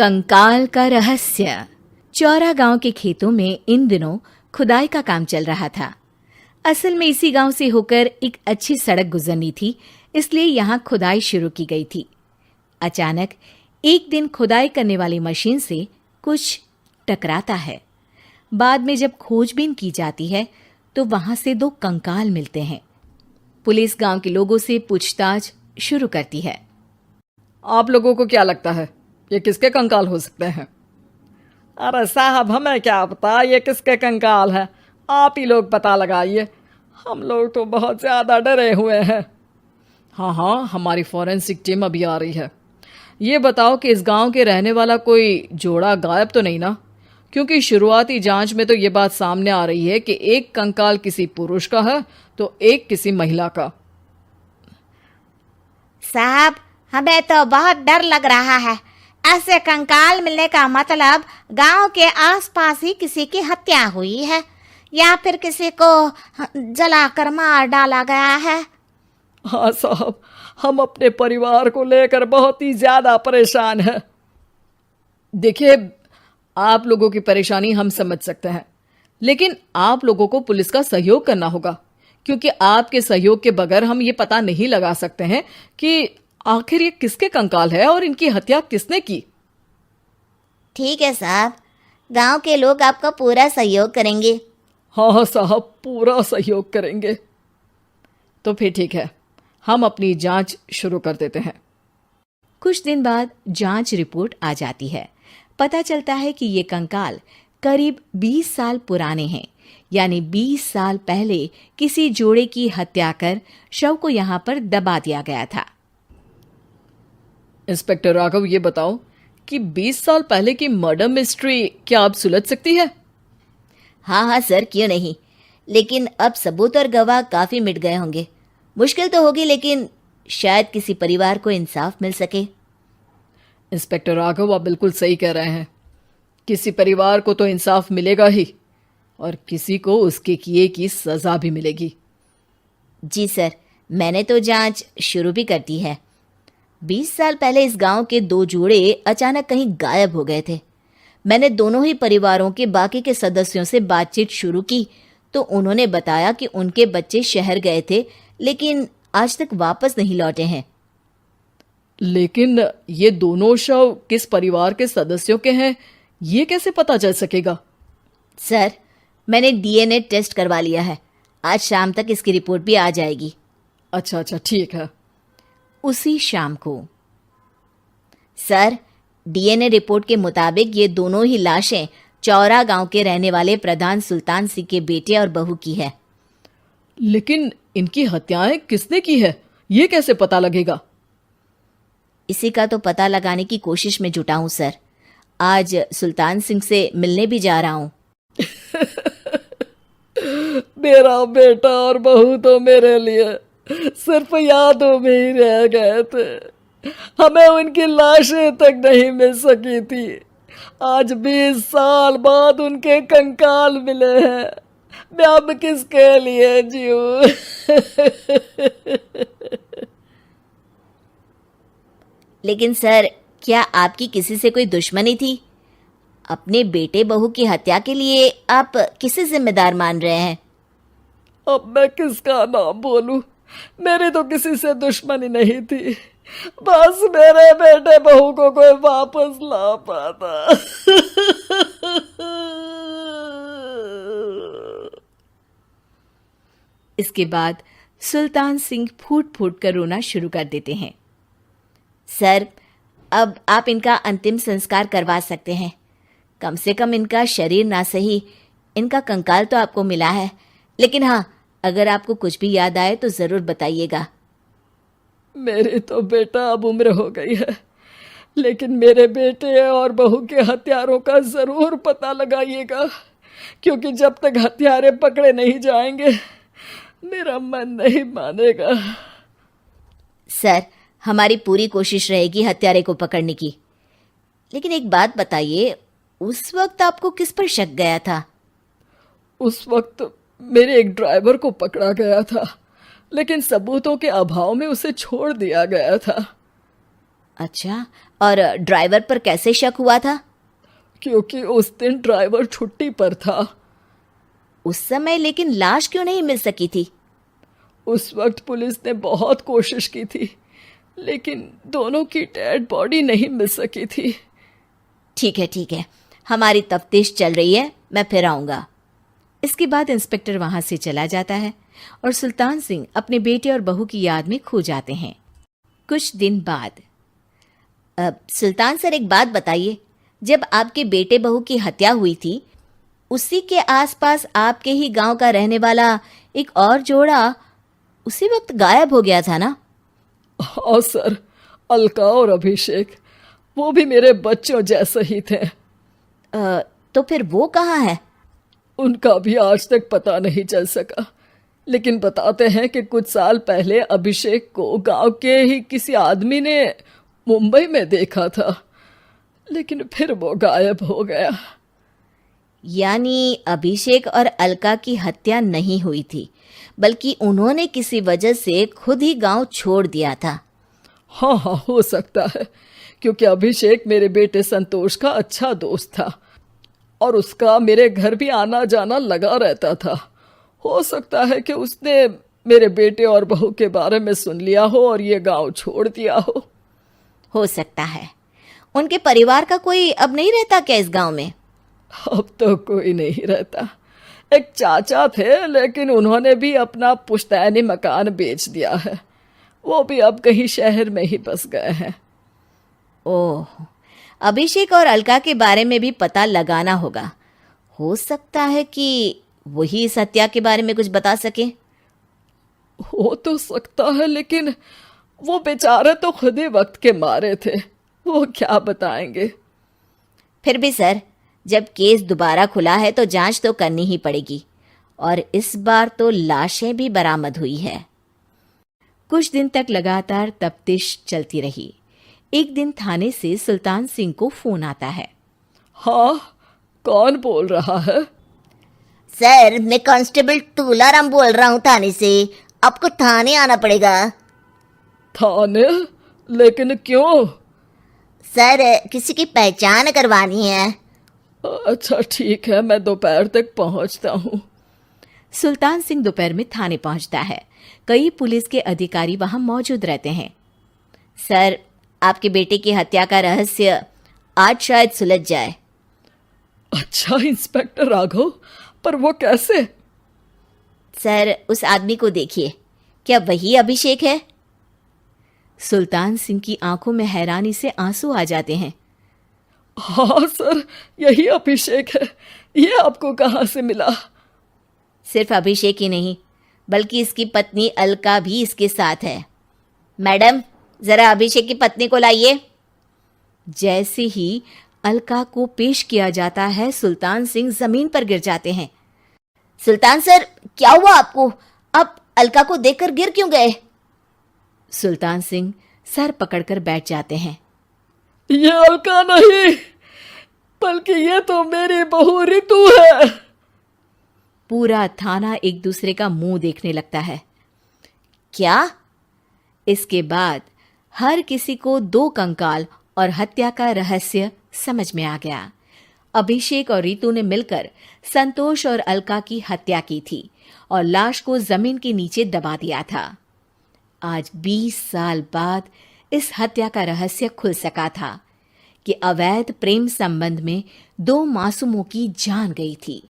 कंकाल का रहस्य। चौरा गांव के खेतों में इन दिनों खुदाई का काम चल रहा था। असल में इसी गांव से होकर एक अच्छी सड़क गुजरनी थी, इसलिए यहाँ खुदाई शुरू की गई थी। अचानक एक दिन खुदाई करने वाली मशीन से कुछ टकराता है। बाद में जब खोजबीन की जाती है तो वहां से 2 कंकाल मिलते हैं। पुलिस गांव के लोगों से पूछताछ शुरू करती है। आप लोगों को क्या लगता है ये किसके कंकाल हो सकते हैं? अरे साहब, हमें क्या पता ये किसके कंकाल है, आप ही लोग पता लगाइए। हम लोग तो बहुत ज़्यादा डरे हुए हैं। हाँ, हमारी फॉरेंसिक टीम अभी आ रही है। ये बताओ कि इस गांव के रहने वाला कोई जोड़ा गायब तो नहीं ना? क्योंकि शुरुआती जांच में तो ये बात सामने आ रही है कि एक कंकाल किसी पुरुष का है तो एक किसी महिला का। साहब, हमें तो बहुत डर लग रहा है। ऐसे कंकाल मिलने का मतलब गांव के आसपास ही किसी की हत्या हुई है या फिर किसी को जलाकर मार डाला गया है। हाँ साहब, हम अपने परिवार को लेकर बहुत ही ज्यादा परेशान हैं। देखिए, आप लोगों की परेशानी हम समझ सकते हैं, लेकिन आप लोगों को पुलिस का सहयोग करना होगा, क्योंकि आपके सहयोग के बगैर हम ये पता नहीं लगा सकते हैं कि आखिर ये किसके कंकाल है और इनकी हत्या किसने की। ठीक है साहब, गांव के लोग आपका पूरा सहयोग करेंगे। हाँ साहब, पूरा सहयोग करेंगे। तो फिर ठीक है, हम अपनी जांच शुरू कर देते हैं। कुछ दिन बाद जांच रिपोर्ट आ जाती है। पता चलता है कि ये कंकाल करीब 20 साल पुराने हैं, यानी 20 साल पहले किसी जोड़े की हत्या कर शव को यहाँ पर दबा दिया गया था। इंस्पेक्टर राघव, ये बताओ कि 20 साल पहले की मर्डर मिस्ट्री क्या अब सुलझ सकती है? हाँ सर, क्यों नहीं। लेकिन अब सबूत और गवाह काफी मिट गए होंगे। मुश्किल तो होगी, लेकिन शायद किसी परिवार को इंसाफ मिल सके। इंस्पेक्टर राघव, आप बिल्कुल सही कह रहे हैं। किसी परिवार को तो इंसाफ मिलेगा ही, और किसी को उसके किए की सजा भी मिलेगी। जी सर, मैंने तो जांच शुरू भी कर दी है। 20 साल पहले इस गांव के 2 जोड़े अचानक कहीं गायब हो गए थे। मैंने दोनों ही परिवारों के बाकी के सदस्यों से बातचीत शुरू की तो उन्होंने बताया कि उनके बच्चे शहर गए थे, लेकिन आज तक वापस नहीं लौटे हैं। लेकिन ये दोनों शव किस परिवार के सदस्यों के हैं, ये कैसे पता चल सकेगा? सर, मैंने डीएनए टेस्ट करवा लिया है। आज शाम तक इसकी रिपोर्ट भी आ जाएगी। अच्छा, ठीक है। उसी शाम को सर, डीएनए रिपोर्ट के मुताबिक ये दोनों ही लाशें चौरा गांव के रहने वाले प्रधान सुल्तान सिंह के बेटे और बहू की है। लेकिन इनकी हत्याएं किसने की है, ये कैसे पता लगेगा? इसी का तो पता लगाने की कोशिश में जुटा हूं सर। आज सुल्तान सिंह से मिलने भी जा रहा हूं। मेरा बेटा और बहू तो मेरे लिए सिर्फ यादों में ही रह गए थे। हमें उनकी लाशें तक नहीं मिल सकी थी। आज 20 साल बाद उनके कंकाल मिले हैं। मैं अब किसके लिए जीऊं? लेकिन सर, क्या आपकी किसी से कोई दुश्मनी थी? अपने बेटे बहू की हत्या के लिए आप किसे जिम्मेदार मान रहे हैं? अब मैं किसका नाम बोलूं? मेरी तो किसी से दुश्मनी नहीं थी, बस मेरे बेटे बहू को कोई वापस ला पाता। इसके बाद सुल्तान सिंह फूट फूट कर रोना शुरू कर देते हैं। सर, अब आप इनका अंतिम संस्कार करवा सकते हैं। कम से कम इनका शरीर ना सही, इनका कंकाल तो आपको मिला है। लेकिन हाँ, अगर आपको कुछ भी याद आए तो जरूर बताइएगा। मेरी तो बेटा अब उम्र हो गई है, लेकिन मेरे बेटे और बहू के हत्यारों का जरूर पता लगाइएगा, क्योंकि जब तक हत्यारे पकड़े नहीं जाएंगे मेरा मन नहीं मानेगा। सर, हमारी पूरी कोशिश रहेगी हत्यारे को पकड़ने की। लेकिन एक बात बताइए, उस वक्त आपको किस पर शक गया था? उस वक्त मेरे एक ड्राइवर को पकड़ा गया था, लेकिन सबूतों के अभाव में उसे छोड़ दिया गया था। अच्छा, और ड्राइवर पर कैसे शक हुआ था? क्योंकि उस दिन ड्राइवर छुट्टी पर था। उस समय लेकिन लाश क्यों नहीं मिल सकी थी? उस वक्त पुलिस ने बहुत कोशिश की थी, लेकिन दोनों की डेड बॉडी नहीं मिल सकी थी। ठीक है, हमारी तफ्तीश चल रही है, मैं फिर आऊंगा। इसके बाद इंस्पेक्टर वहां से चला जाता है और सुल्तान सिंह अपने बेटे और बहू की याद में खो जाते हैं। कुछ दिन बाद सुल्तान सर, एक बात बताइए, जब आपके बेटे बहू की हत्या हुई थी, उसी के आसपास आपके ही गांव का रहने वाला एक और जोड़ा उसी वक्त गायब हो गया था ना? हाँ सर, अलका और अभिषेक, वो भी मेरे बच्चों जैसे ही थे। तो फिर वो कहाँ है? उनका भी आज तक पता नहीं चल सका, लेकिन बताते हैं कि कुछ साल पहले अभिषेक को गांव के ही किसी आदमी ने मुंबई में देखा था, लेकिन फिर वो गायब हो गया। यानी अभिषेक और अलका की हत्या नहीं हुई थी, बल्कि उन्होंने किसी वजह से खुद ही गांव छोड़ दिया था। हाँ, हो सकता है, क्योंकि अभिषेक मेरे बेटे संतोष का अच्छा दोस्त था और उसका मेरे घर भी आना जाना लगा रहता था। हो सकता है कि उसने मेरे बेटे और बहू के बारे में सुन लिया हो और ये गांव छोड़ दिया हो सकता है। उनके परिवार का कोई अब नहीं रहता क्या इस गांव में? अब तो कोई नहीं रहता। एक चाचा थे, लेकिन उन्होंने भी अपना पुश्तैनी मकान बेच दिया है। वो भी अब कहीं शहर में ही बस गए हैं। ओह, अभिषेक और अलका के बारे में भी पता लगाना होगा। हो सकता है कि वही इस हत्या के बारे में कुछ बता सके। हो तो सकता है, लेकिन वो बेचारे तो खुद ही वक्त के मारे थे, वो क्या बताएंगे। फिर भी सर, जब केस दोबारा खुला है तो जांच तो करनी ही पड़ेगी, और इस बार तो लाशें भी बरामद हुई है। कुछ दिन तक लगातार तफ्तीश चलती रही। एक दिन थाने से सुल्तान सिंह को फोन आता है। हाँ, कौन बोल रहा है? सर, मैं कांस्टेबल तुलाराम बोल रहा हूँ थाने से। आपको थाने आना पड़ेगा। थाने? लेकिन क्यों? सर, किसी की पहचान करवानी है। अच्छा ठीक है, मैं दोपहर तक पहुंचता हूँ। सुल्तान सिंह दोपहर में थाने पहुंचता है। कई पुलिस के अधिकारी वहां मौजूद रहते हैं। सर, आपके बेटे की हत्या का रहस्य आज शायद सुलझ जाए। अच्छा इंस्पेक्टर राघव, पर वो कैसे? सर, उस आदमी को देखिए, क्या वही अभिषेक है? सुल्तान सिंह की आंखों में हैरानी से आंसू आ जाते हैं। हाँ सर, यही अभिषेक है। ये आपको कहाँ से मिला? सिर्फ अभिषेक ही नहीं, बल्कि इसकी पत्नी अलका भी इसके साथ है। मैडम, जरा अभिषेक की पत्नी को लाइए। जैसे ही अलका को पेश किया जाता है, सुल्तान सिंह जमीन पर गिर जाते हैं। सुल्तान सर, क्या हुआ आपको? आप अलका को देखकर गिर क्यों गए? सुल्तान सिंह सर पकड़कर बैठ जाते हैं। ये अलका नहीं, बल्कि ये तो मेरी बहू रितु है। पूरा थाना एक दूसरे का मुंह देखने लगता है। क्या? इसके बाद हर किसी को दो कंकाल और हत्या का रहस्य समझ में आ गया। अभिषेक और रितु ने मिलकर संतोष और अलका की हत्या की थी और लाश को जमीन के नीचे दबा दिया था। आज 20 साल बाद इस हत्या का रहस्य खुल सका था कि अवैध प्रेम संबंध में दो मासूमों की जान गई थी।